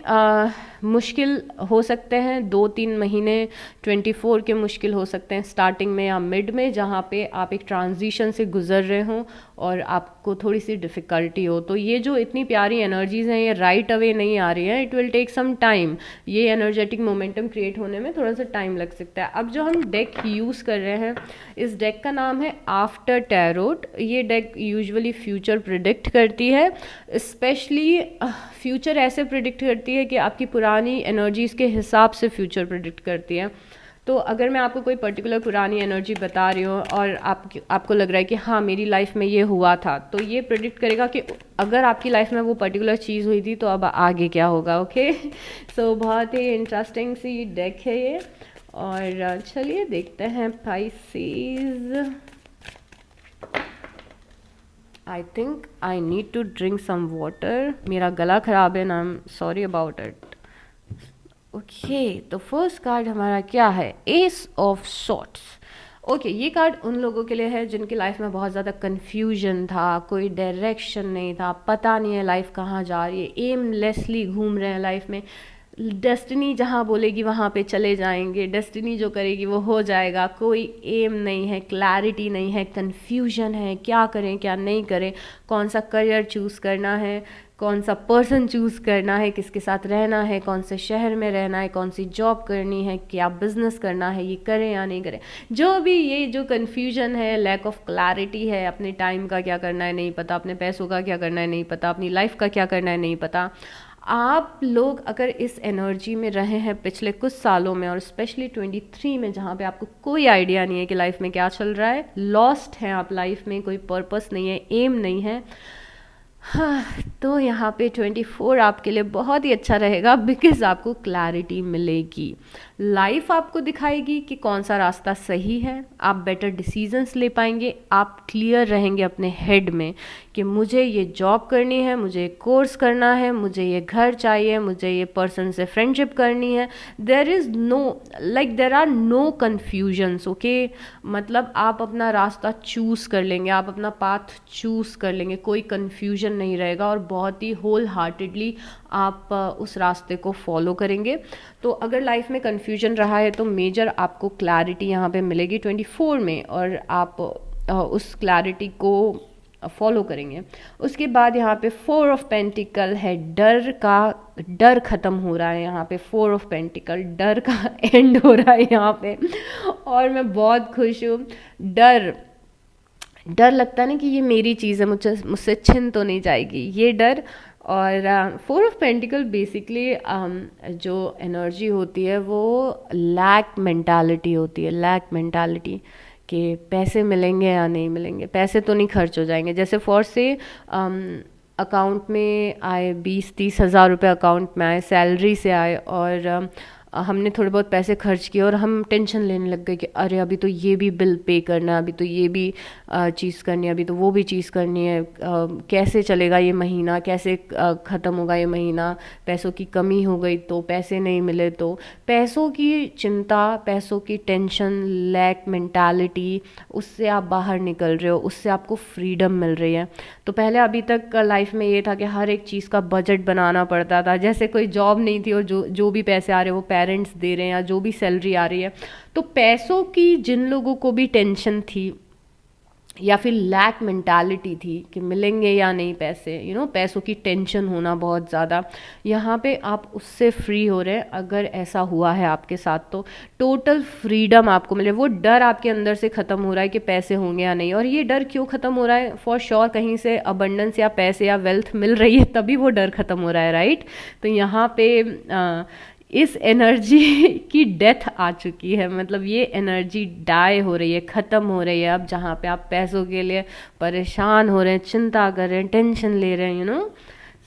मुश्किल हो सकते हैं, 2-3 महीने 24 के मुश्किल हो सकते हैं स्टार्टिंग में या मिड में, जहाँ पे आप एक ट्रांजिशन से गुजर रहे हों और आपको थोड़ी सी डिफ़िकल्टी हो। तो ये जो इतनी प्यारी एनर्जीज़ हैं ये राइट अवे नहीं आ रही हैं, it will take some time. ये एनर्जेटिक मोमेंटम क्रिएट होने में थोड़ा सा टाइम लग सकता है। अब जो हम डेक यूज़ कर रहे हैं, इस डेक का नाम है आफ्टर टैरोट। ये डेक यूजुअली फ्यूचर प्रिडिक्ट करती है, स्पेशली फ्यूचर ऐसे प्रिडिक्ट करती है कि आपकी पुरानी एनर्जीज़ के हिसाब से फ्यूचर प्रिडिक्ट करती है। तो अगर मैं आपको कोई पर्टिकुलर पुरानी एनर्जी बता रही हूँ और आपको लग रहा है कि हाँ मेरी लाइफ में ये हुआ था, तो ये प्रेडिक्ट करेगा कि अगर आपकी लाइफ में वो पर्टिकुलर चीज़ हुई थी तो अब आगे क्या होगा। ओके सो बहुत ही इंटरेस्टिंग सी डेक है ये। और चलिए देखते हैं Pisces. I think I need to drink some water, मेरा गला ख़राब है ना, I am sorry about it. Okay तो फर्स्ट कार्ड हमारा क्या है, एस ऑफ सॉर्ट्स। ओके ये कार्ड उन लोगों के लिए है जिनकी लाइफ में बहुत ज़्यादा कन्फ्यूजन था, कोई डायरेक्शन नहीं था, पता नहीं है लाइफ कहाँ जा रही है, एमलेसली घूम रहे हैं लाइफ में, डेस्टिनी जहाँ बोलेगी वहाँ पे चले जाएंगे, डेस्टिनी जो करेगी वो हो जाएगा, कोई एम नहीं है, क्लैरिटी नहीं है, कन्फ्यूजन है, क्या करें क्या नहीं करें, कौन सा करियर चूज़ करना है, कौन सा पर्सन चूज़ करना है, किसके साथ रहना है, कौन से शहर में रहना है, कौन सी जॉब करनी है, क्या बिजनेस करना है, ये करें या नहीं करें, जो भी ये जो कन्फ्यूजन है, लैक ऑफ क्लैरिटी है, अपने टाइम का क्या करना है नहीं पता, अपने पैसों का क्या करना है नहीं पता, अपनी लाइफ का क्या करना है नहीं पता। आप लोग अगर इस एनर्जी में रहे हैं पिछले कुछ सालों में और स्पेशली 23 में, जहाँ पे आपको कोई आइडिया नहीं है कि लाइफ में क्या चल रहा है, लॉस्ट हैं आप लाइफ में, कोई पर्पस नहीं है, एम नहीं है, हाँ तो यहाँ पे 24 आपके लिए बहुत ही अच्छा रहेगा बिकॉज आपको क्लैरिटी मिलेगी, लाइफ आपको दिखाएगी कि कौन सा रास्ता सही है, आप बेटर डिसीजंस ले पाएंगे, आप क्लियर रहेंगे अपने हेड में कि मुझे ये जॉब करनी है, मुझे ये कोर्स करना है, मुझे ये घर चाहिए, मुझे ये पर्सन से फ्रेंडशिप करनी है, there is no there are no confusions. Okay मतलब आप अपना रास्ता चूज़ कर लेंगे, आप अपना पाथ चूज़ कर लेंगे, कोई कन्फ्यूजन नहीं रहेगा और बहुत ही होल हार्टेडली आप उस रास्ते को फॉलो करेंगे। तो अगर लाइफ में कन्फ्यूजन रहा है तो मेजर आपको क्लैरिटी यहाँ पे मिलेगी 24 में और आप उस क्लैरिटी को फॉलो करेंगे। उसके बाद यहाँ पे 4 ऑफ पेंटिकल है, डर ख़त्म हो रहा है यहाँ पे, 4 ऑफ पेंटिकल डर का एंड हो रहा है यहाँ पे और मैं बहुत खुश हूँ। डर लगता है ना कि ये मेरी चीज़ है, मुझसे छिन तो नहीं जाएगी ये डर। और 4 ऑफ पेंटिकल बेसिकली जो एनर्जी होती है वो लैक मेंटालिटी होती है, लैक मेंटालिटी कि पैसे मिलेंगे या नहीं मिलेंगे, पैसे तो नहीं खर्च हो जाएंगे। जैसे फॉर से अकाउंट में आए 20-30 हज़ार रुपये अकाउंट में आए, सैलरी से आए और हमने थोड़े बहुत पैसे खर्च किए और हम टेंशन लेने लग गए कि अरे अभी तो ये भी बिल पे करना है, अभी तो ये भी चीज़ करनी है, अभी तो वो भी चीज़ करनी है, कैसे चलेगा ये महीना, कैसे ख़त्म होगा ये महीना, पैसों की कमी हो गई तो, पैसे नहीं मिले तो, पैसों की चिंता, पैसों की टेंशन, लैक मेंटालिटी, उससे आप बाहर निकल रहे हो, उससे आपको फ्रीडम मिल रही है। तो पहले अभी तक लाइफ में ये था कि हर एक चीज़ का बजट बनाना पड़ता था, जैसे कोई जॉब नहीं थी और जो भी पैसे आ रहे हैं वो पेरेंट्स दे रहे हैं या जो भी सैलरी आ रही है, तो पैसों की जिन लोगों को भी टेंशन थी या फिर लैक मेंटालिटी थी कि मिलेंगे या नहीं पैसे, पैसों की टेंशन होना बहुत ज़्यादा, यहाँ पे आप उससे फ्री हो रहे हैं। अगर ऐसा हुआ है आपके साथ तो टोटल फ्रीडम आपको मिले, वो डर आपके अंदर से ख़त्म हो रहा है कि पैसे होंगे या नहीं। और ये डर क्यों ख़त्म हो रहा है, फॉर श्योर कहीं से अबंडेंस या पैसे या वेल्थ मिल रही है तभी वो डर ख़त्म हो रहा है, राइट। तो यहाँ पे इस एनर्जी की डेथ आ चुकी है, मतलब ये एनर्जी डाई हो रही है, ख़त्म हो रही है। अब जहाँ पे आप पैसों के लिए परेशान हो रहे हैं, चिंता कर रहे हैं, टेंशन ले रहे हैं,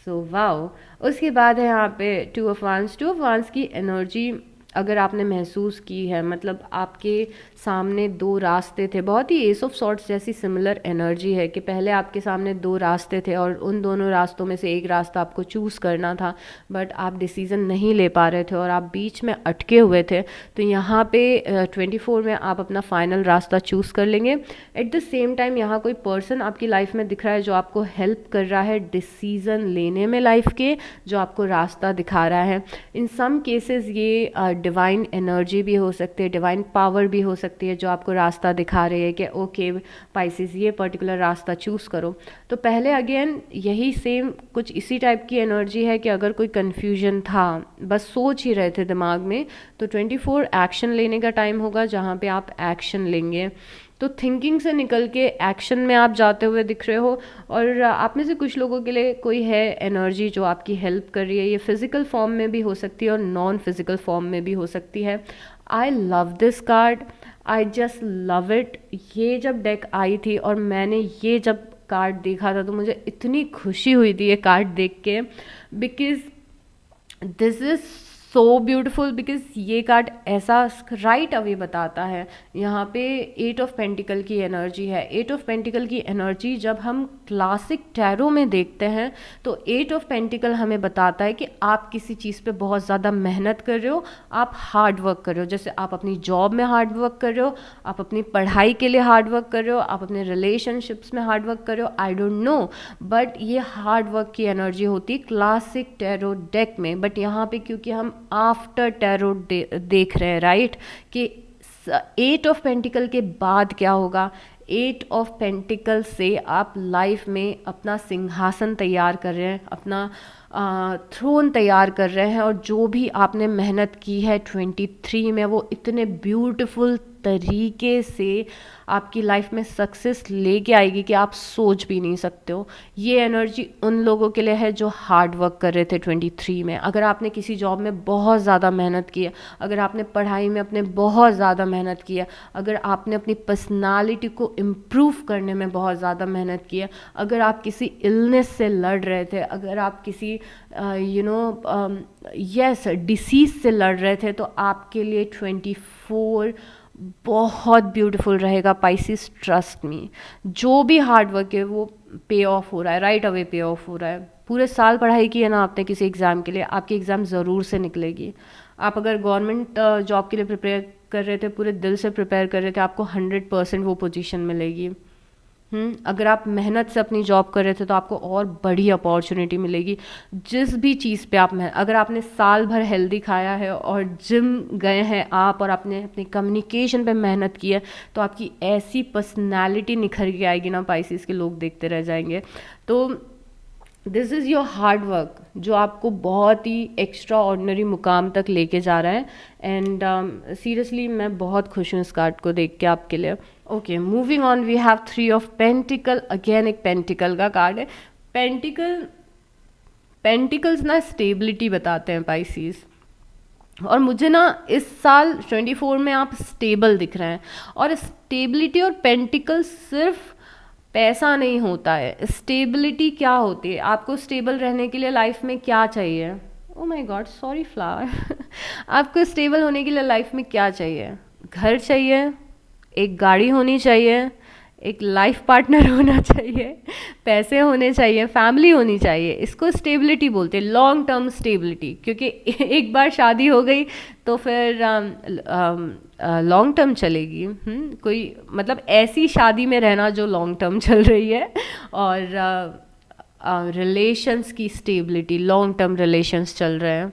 सो वाओ। उसके बाद है यहाँ पे 2 ऑफ वांस की एनर्जी अगर आपने महसूस की है, मतलब आपके सामने 2 रास्ते थे, बहुत ही एस ऑफ सॉर्ट्स जैसी सिमिलर एनर्जी है कि पहले आपके सामने 2 रास्ते थे और उन दोनों रास्तों में से एक रास्ता आपको चूज़ करना था, बट आप डिसीज़न नहीं ले पा रहे थे और आप बीच में अटके हुए थे। तो यहाँ पे 24 में आप अपना फाइनल रास्ता चूज़ कर लेंगे। एट द सेम टाइम यहाँ कोई पर्सन आपकी लाइफ में दिख रहा है जो आपको हेल्प कर रहा है डिसीज़न लेने में लाइफ के, जो आपको रास्ता दिखा रहा है। इन सम केसेस ये डिवाइन एनर्जी भी हो सकती है, डिवाइन पावर भी हो सकती है जो आपको रास्ता दिखा रही है कि ओके पाइसेस ये पर्टिकुलर रास्ता चूज़ करो। तो पहले अगेन यही सेम कुछ इसी टाइप की एनर्जी है कि अगर कोई कन्फ्यूजन था, बस सोच ही रहे थे दिमाग में, तो 24 एक्शन लेने का टाइम होगा जहाँ पे आप एक्शन लेंगे। तो थिंकिंग से निकल के एक्शन में आप जाते हुए दिख रहे हो। और आप में से कुछ लोगों के लिए कोई है एनर्जी जो आपकी हेल्प कर रही है, ये फिज़िकल फॉर्म में भी हो सकती है और नॉन फिज़िकल फॉर्म में भी हो सकती है। I love this card, I just love it. ये जब डेक आई थी और मैंने ये जब कार्ड देखा था तो मुझे इतनी खुशी हुई थी ये कार्ड देख के, because this is so beautiful. Because ये कार्ड ऐसा राइट अवे बताता है, यहाँ पे 8 ऑफ पेंटिकल की एनर्जी है। 8 ऑफ पेंटिकल की एनर्जी जब हम क्लासिक टैरो में देखते हैं तो 8 ऑफ पेंटिकल हमें बताता है कि आप किसी चीज़ पे बहुत ज़्यादा मेहनत कर रहे हो, आप हार्ड वर्क कर रहे हो। जैसे आप अपनी जॉब में हार्ड वर्क कर रहे हो, आप अपनी पढ़ाई के लिए हार्ड वर्क कर रहे हो, आप अपने रिलेशनशिप्स में हार्ड वर्क कर रहे हो, आई डोंट नो, बट ये हार्ड वर्क की एनर्जी होती है क्लासिक टैरो डेक में। बट यहाँ पे क्योंकि हम आफ्टर टैरो देख रहे हैं, राइट, कि 8 ऑफ पेंटिकल के बाद क्या होगा। 8 ऑफ पेंटिकल से आप लाइफ में अपना सिंहासन तैयार कर रहे हैं, अपना थ्रोन तैयार कर रहे हैं, और जो भी आपने मेहनत की है 23 में वो इतने ब्यूटीफुल तरीके से आपकी लाइफ में सक्सेस लेके आएगी कि आप सोच भी नहीं सकते हो। ये एनर्जी उन लोगों के लिए है जो हार्ड वर्क कर रहे थे 23 में। अगर आपने किसी जॉब में बहुत ज़्यादा मेहनत की है, अगर आपने पढ़ाई में अपने बहुत ज़्यादा मेहनत की है, अगर आपने अपनी पर्सनालिटी को इम्प्रूव करने में बहुत ज़्यादा मेहनत की है, अगर आप किसी इलनेस से लड़ रहे थे, अगर आप किसी डिसीज़ से लड़ रहे थे, तो आपके लिए 24 बहुत ब्यूटीफुल रहेगा पाइसिस, ट्रस्ट मी। जो भी हार्ड वर्क है वो पे ऑफ हो रहा है, राइट अवे पे ऑफ हो रहा है। पूरे साल पढ़ाई की है ना आपने किसी एग्ज़ाम के लिए, आपकी एग्ज़ाम ज़रूर से निकलेगी। आप अगर गवर्नमेंट जॉब के लिए प्रिपेयर कर रहे थे, पूरे दिल से प्रिपेयर कर रहे थे, आपको 100% वो पोजीशन मिलेगी। अगर आप मेहनत से अपनी जॉब कर रहे थे तो आपको और बड़ी अपॉर्चुनिटी मिलेगी। जिस भी चीज़ पे आप अगर आपने साल भर हेल्दी खाया है और जिम गए हैं आप, और आपने अपनी कम्युनिकेशन पे मेहनत की है, तो आपकी ऐसी पर्सनालिटी निखर के आएगी ना, पाइसिस के लोग देखते रह जाएंगे। तो this is your hard work जो आपको बहुत ही एक्स्ट्रा ऑर्डिनरी मुकाम तक लेके जा रहा है। एंड सीरियसली मैं बहुत खुश हूँ इस कार्ड को देख के आपके लिए। Okay, moving on, we have 3 of pentacle. Again एक पेंटिकल का कार्ड है। पेंटिकल्स ना स्टेबिलिटी बताते हैं पाइसिस, और मुझे ना इस साल 24 में आप स्टेबल दिख रहे हैं। और स्टेबिलिटी और पेंटिकल सिर्फ पैसा नहीं होता है। स्टेबिलिटी क्या होती है, आपको स्टेबल रहने के लिए लाइफ में क्या चाहिए? Oh my God, sorry flower. आपको स्टेबल होने के लिए लाइफ में क्या चाहिए? घर चाहिए, एक गाड़ी होनी चाहिए, एक लाइफ पार्टनर होना चाहिए, पैसे होने चाहिए, फैमिली होनी चाहिए। इसको स्टेबिलिटी बोलते हैं, लॉन्ग टर्म स्टेबिलिटी। क्योंकि एक बार शादी हो गई तो फिर लॉन्ग टर्म चलेगी। कोई मतलब ऐसी शादी में रहना जो लॉन्ग टर्म चल रही है, और रिलेशंस की स्टेबिलिटी, लॉन्ग टर्म रिलेशंस चल रहे हैं।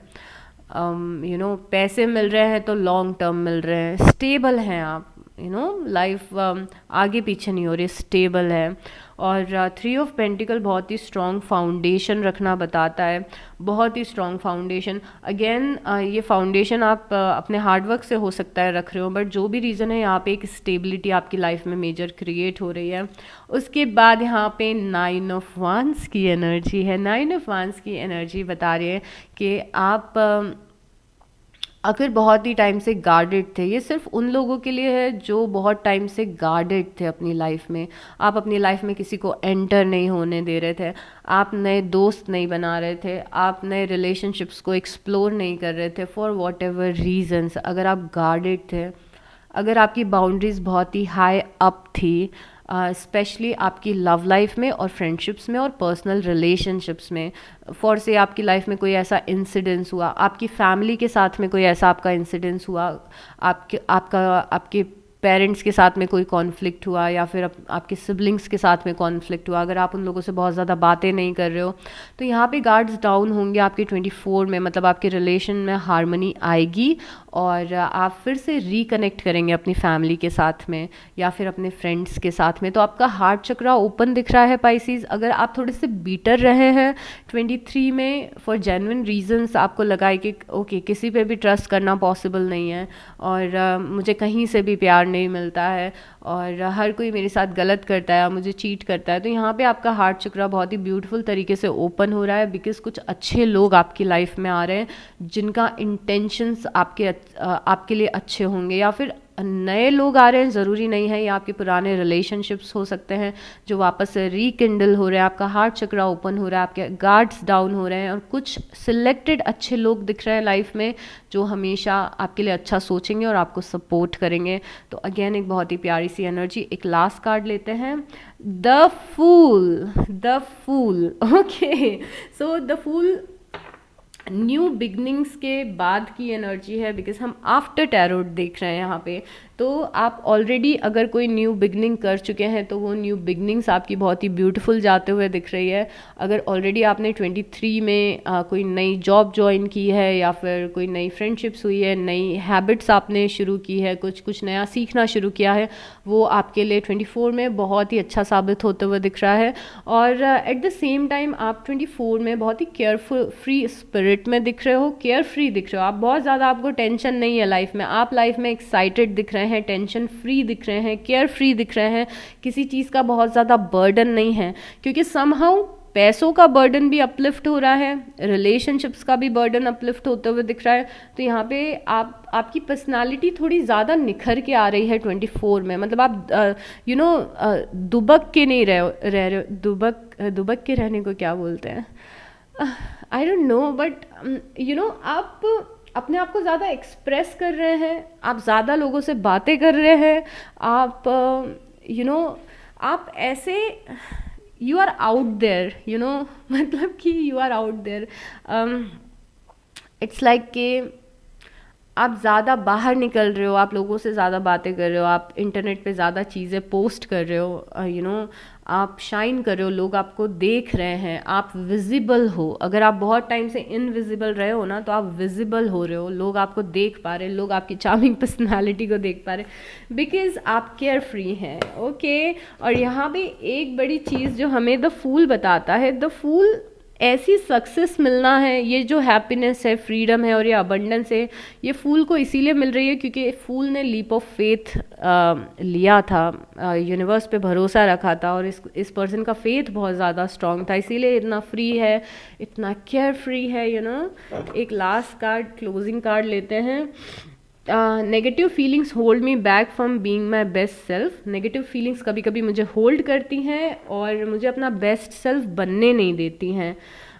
पैसे मिल रहे हैं तो लॉन्ग टर्म मिल रहे हैं, स्टेबल हैं आप। लाइफ आगे पीछे नहीं हो रही, स्टेबल है। और 3 ऑफ पेंटिकल बहुत ही स्ट्रॉन्ग फाउंडेशन रखना बताता है, बहुत ही स्ट्रॉन्ग फाउंडेशन। अगेन ये फाउंडेशन आप अपने हार्डवर्क से हो सकता है रख रहे हो, बट जो भी रीज़न है यहाँ पे एक स्टेबिलिटी आपकी लाइफ में मेजर क्रिएट हो रही है। उसके बाद यहाँ पे 9 ऑफ वांड्स की एनर्जी है। 9 ऑफ वांड्स की एनर्जी बता रही है कि आप अगर बहुत ही टाइम से गार्डेड थे, ये सिर्फ उन लोगों के लिए है जो बहुत टाइम से गार्डेड थे अपनी लाइफ में। आप अपनी लाइफ में किसी को एंटर नहीं होने दे रहे थे, आप नए दोस्त नहीं बना रहे थे, आप नए रिलेशनशिप्स को एक्सप्लोर नहीं कर रहे थे, फॉर वॉट एवर रीजन्स। अगर आप गार्डेड थे, अगर आपकी बाउंड्रीज बहुत ही हाई अप थी, स्पेशली आपकी लव लाइफ में और फ्रेंडशिप्स में और पर्सनल रिलेशनशिप्स में, फॉर से आपकी लाइफ में कोई ऐसा इंसिडेंस हुआ, आपकी फैमिली के साथ में कोई ऐसा आपका इंसिडेंस हुआ, आपके पेरेंट्स के साथ में कोई कॉन्फ्लिक्ट हुआ, या फिर आपके सिबलिंग्स के साथ में कॉन्फ्लिक्ट हुआ, अगर आप उन लोगों से बहुत ज़्यादा बातें नहीं कर रहे हो, तो यहाँ पे गार्ड्स डाउन होंगे आपके 24 में। मतलब आपके रिलेशन में हार्मनी आएगी और आप फिर से रिकनेक्ट करेंगे अपनी फैमिली के साथ में या फिर अपने फ्रेंड्स के साथ में। तो आपका हार्ट चक्रा ओपन दिख रहा है पाइसिस। अगर आप थोड़े से बीटर रहे हैं 23 में फॉर जेन्युइन रीजंस, आपको लगा है कि ओके किसी पे भी ट्रस्ट करना पॉसिबल नहीं है और मुझे कहीं से भी प्यार नहीं मिलता है और हर कोई मेरे साथ गलत करता है, मुझे चीट करता है। तो यहाँ पे आपका हार्ट चक्रा बहुत ही ब्यूटीफुल तरीके से ओपन हो रहा है, बिकॉज कुछ अच्छे लोग आपकी लाइफ में आ रहे हैं जिनका इंटेंशंस आपके लिए अच्छे होंगे, या फिर नए लोग आ रहे हैं, ज़रूरी नहीं है, ये आपके पुराने रिलेशनशिप्स हो सकते हैं जो वापस से रिकिंडल हो रहे हैं। आपका हार्ट चक्रा ओपन हो रहा है, आपके गार्ड्स डाउन हो रहे हैं और कुछ सिलेक्टेड अच्छे लोग दिख रहे हैं लाइफ में जो हमेशा आपके लिए अच्छा सोचेंगे और आपको सपोर्ट करेंगे। तो अगेन एक बहुत ही प्यारी सी एनर्जी। एक लास्ट कार्ड लेते हैं, the fool. The fool, okay, so the fool new beginnings के बाद की एनर्जी है, बिकॉज हम आफ्टर टैरोट देख रहे हैं यहाँ पे। तो आप ऑलरेडी अगर कोई न्यू बिगनिंग कर चुके हैं तो वो न्यू बिगनिंग्स आपकी बहुत ही ब्यूटीफुल जाते हुए दिख रही है। अगर ऑलरेडी आपने 23 में कोई नई जॉब ज्वाइन की है, या फिर कोई नई फ्रेंडशिप्स हुई है, नई हैबिट्स आपने शुरू की है, कुछ नया सीखना शुरू किया है, वो आपके लिए 24 में बहुत ही अच्छा साबित होते हुए दिख रहा है। और एट द सेम टाइम आप 24 में बहुत ही केयरफुल फ्री स्पिरिट में दिख रहे हो, केयर फ्री दिख रहे हो। आप बहुत ज़्यादा, आपको टेंशन नहीं है लाइफ में, आप लाइफ में एक्साइटेड दिख रहे हैं, टेंशन फ्री दिख रहे हैं, केयर फ्री दिख रहे हैं, किसी चीज़ का बहुत ज़्यादा बर्डन नहीं है। क्योंकि समहाउ पैसों का बर्डन भी अपलिफ्ट हो रहा है, रिलेशनशिप्स का भी बर्डन अपलिफ्ट होते हुए दिख रहा है। तो यहाँ पे आपकी पर्सनालिटी थोड़ी ज़्यादा निखर के आ रही है 24 में। मतलब आप दुबक के नहीं रह रहे हो। दुबक के रहने को क्या बोलते हैं, आई डोंट नो, बट आप अपने आप को ज़्यादा एक्सप्रेस कर रहे हैं, आप ज़्यादा लोगों से बातें कर रहे हैं, आप आप ऐसे यू आर आउट देयर, मतलब कि you are out there. It's like कि आप ज़्यादा बाहर निकल रहे हो, आप लोगों से ज़्यादा बातें कर रहे हो, आप इंटरनेट पे ज़्यादा चीज़ें पोस्ट कर रहे हो, आप शाइन कर रहे हो, लोग आपको देख रहे हैं, आप विजिबल हो। अगर आप बहुत टाइम से इनविजिबल रहे हो ना, तो आप विजिबल हो रहे हो, लोग आपको देख पा रहे हैं, लोग आपकी चार्मिंग पर्सनालिटी को देख पा रहे हैं, बिकॉज आप केयर फ्री हैं। ओके, और यहाँ पे एक बड़ी चीज़ जो हमें द फूल बताता है, द फूल ऐसी सक्सेस मिलना है, ये जो हैप्पीनेस है, फ्रीडम है और ये अबंडेंस है, ये फूल को इसीलिए मिल रही है क्योंकि फूल ने लीप ऑफ फेथ लिया था, यूनिवर्स पे भरोसा रखा था, और इस पर्सन का फेथ बहुत ज़्यादा स्ट्रांग था, इसीलिए इतना फ्री है, इतना केयर फ्री है। एक लास्ट कार्ड, क्लोजिंग कार्ड लेते हैं। Negative feelings hold me back from being my best self. Negative feelings कभी कभी मुझे होल्ड करती हैं और मुझे अपना बेस्ट सेल्फ बनने नहीं देती हैं।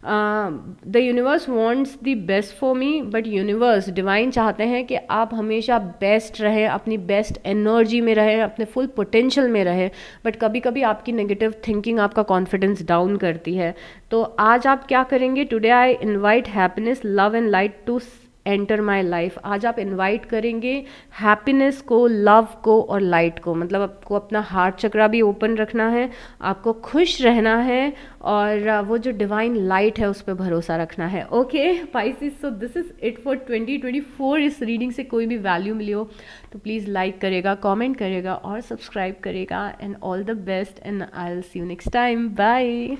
The universe wants the best for me, but universe divine चाहते हैं कि आप हमेशा बेस्ट रहें, अपनी बेस्ट एनर्जी में रहें, अपने फुल पोटेंशियल में रहें, बट कभी कभी आपकी नेगेटिव थिंकिंग आपका कॉन्फिडेंस डाउन करती है। तो आज आप क्या करेंगे? Today I invite happiness, love and light to enter my life. आज आप इनवाइट करेंगे हैप्पीनेस को, लव को और लाइट को। मतलब आपको अपना हार्ट चक्रा भी ओपन रखना है, आपको खुश रहना है और वो जो डिवाइन लाइट है उस पर भरोसा रखना है। Okay Pisces, so this is it for 2024। इस रीडिंग से कोई भी वैल्यू मिली हो तो प्लीज़ लाइक करेगा, कमेंट करेगा और सब्सक्राइब करेगा। And all the best and I will see you next time. Bye.